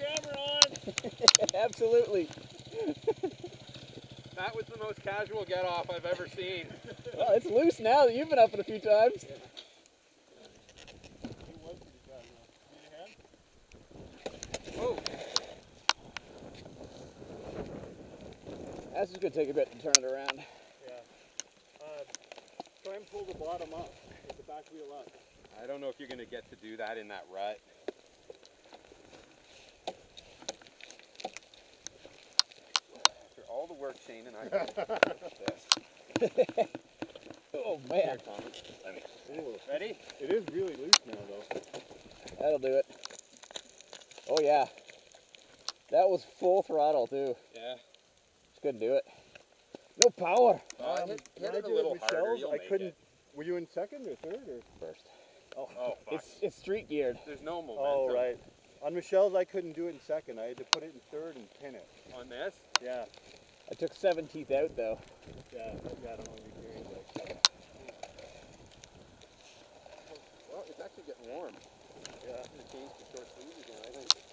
camera on. Absolutely. That was the most casual get off I've ever seen. Well, it's loose now that you've been up it a few times. Oh, That's just gonna take a bit to turn it around. Try and pull the bottom up with the back wheel up. I don't know if you're going to get to do that in that rut. After all the work Shane and I did. This. Oh man, Ready? It is really loose now though. that'll do it. Oh yeah, that was full throttle too. Yeah. Just couldn't do it. No power. Hit When I it a did little with harder, Michelle's, you'll I make couldn't. it. Were you in second or third or? First. Oh, fuck. It's street geared. There's no momentum. Oh right. On Michelle's, I couldn't do it in second. I had to put it in third and pin it. On this? Yeah. I took 17th out though. Yeah. I don't want to be doing like. Well, it's actually getting warm. Yeah. I'm going to change to short sleeves again, I think.